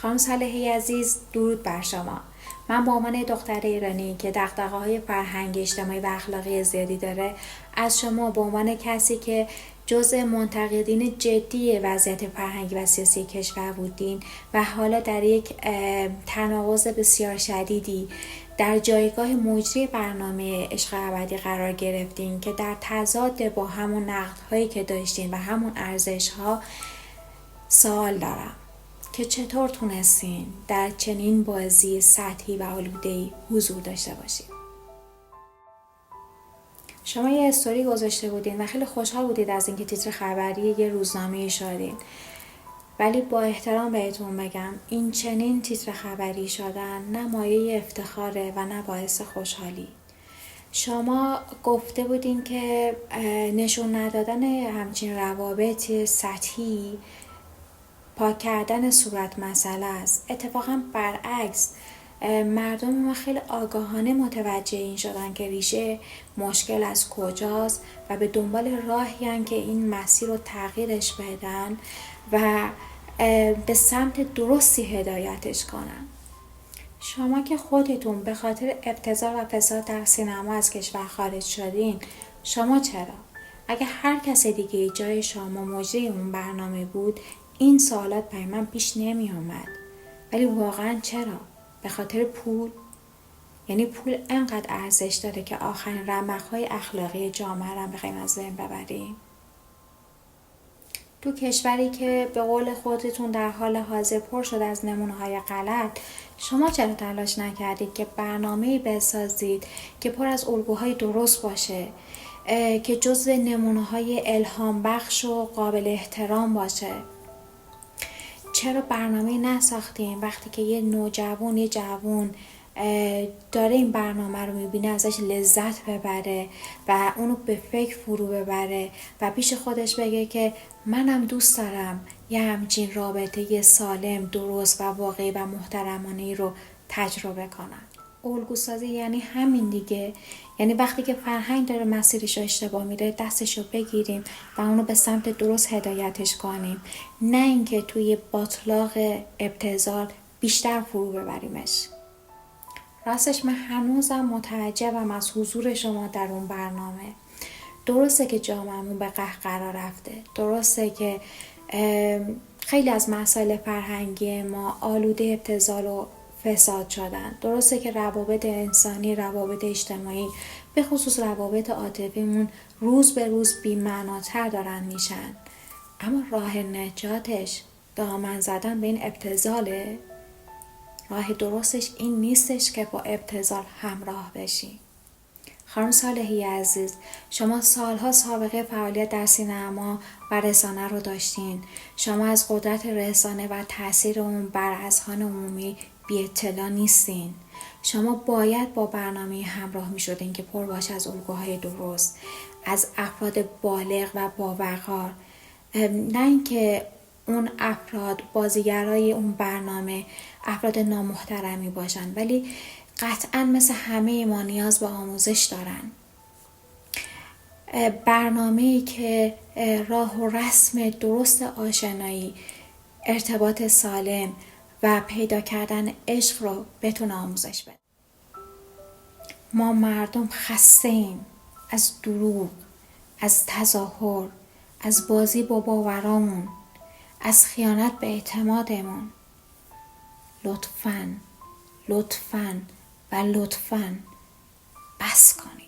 خانم صالحی عزیز، درود بر شما. من به عنوان دختر ایرانی که دغدغه‌های فرهنگی، اجتماعی و اخلاقی زیادی داره، از شما به عنوان کسی که جزء منتقدین جدی وضعیت فرهنگی و سیاسی کشور بودین و حالا در یک تناقض بسیار شدیدی در جایگاه مجری برنامه عشق ابدی قرار گرفتین که در تضاد با همون نقدهایی که داشتین و همون ارزش‌ها، سوال دارم که چطور تونستین در چنین بازی سطحی و آلوده‌ای حضور داشته باشید. شما یه استوری گذاشته بودین و خیلی خوشحال بودید از اینکه تیتر خبری یه روزنامه شدین، ولی با احترام بهتون بگم این چنین تیتر خبری شدن نه مایه افتخاره و نه باعث خوشحالی. شما گفته بودین که نشون ندادن همچین روابط سطحی پاک کردن صورت مسئله است. اتفاقا برعکس، مردم ما خیلی آگاهانه متوجه این شدن که ریشه مشکل از کجاست و به دنبال راهی هستن که این مسیر رو تغییرش بدن و به سمت درستی هدایتش کنن. شما که خودتون به خاطر ابتذال و فساد در سینما از کشور خارج شدین، شما چرا؟ اگه هر کس دیگه جای شما مجری اون برنامه بود، این سوالات برای من پیش نمی آمد. ولی واقعا چرا؟ به خاطر پول؟ یعنی پول انقدر ارزش داره که آخرین رمق‌های اخلاقی جامعه رو بخوایم از بین ببریم؟ تو کشوری که به قول خودتون در حال حاضر پر شده از نمونه‌های غلط، شما چرا تلاش نکردید که برنامه‌ای بسازید که پر از الگوهای درست باشه، که جزو نمونه‌های الهام بخش و قابل احترام باشه؟ چرا برنامه نساختیم وقتی که یه نوجوان، یه جوان داره این برنامه رو میبینه ازش لذت ببره و اونو به فکر فرو ببره و پیش خودش بگه که منم دوست دارم یه همچین رابطه سالم، درست و واقعی و محترمانه رو تجربه کنم. الگو سازی یعنی همین دیگه. یعنی وقتی که فرهنگ داره مسیرش رو اشتباه میره، دستش رو بگیریم و اونو به سمت درست هدایتش کنیم، نه اینکه توی باطلاق ابتذال بیشتر فرو ببریمش. راستش من هنوزم متعجبم از حضور شما در اون برنامه. درسته که جامعه‌مون به قهقرا رفته، درسته که خیلی از مسائل فرهنگی ما آلوده ابتذال و فساد شدن، درسته که روابط انسانی، روابط اجتماعی، به خصوص روابط عاطفیمون روز به روز بی‌معناتر دارن میشن، اما راه نجاتش دامن زدن به این ابتذاله. راه درستش این نیستش که با ابتذال همراه بشی. خانم صالحی عزیز، شما سالها سابقه فعالیت در سینما و رسانه رو داشتین. شما از قدرت رسانه و تاثیر اون بر اذهان عمومی بی اطلاع نیستین. شما باید با برنامه همراه می شدین که پر باشه از الگوهای درست، از افراد بالغ و باوقار، نه اینکه اون افراد بازیگرای اون برنامه افراد نامحترمی باشن، ولی قطعا مثل همه ما نیاز به آموزش دارن. برنامه‌ای که راه و رسم درست آشنایی، ارتباط سالم و پیدا کردن عشق رو بتونه آموزش بده. ما مردم خسته ایم از دروغ، از تظاهر، از بازی با باورامون، از خیانت به اعتمادمون. لطفاً و لطفاً بس کنید.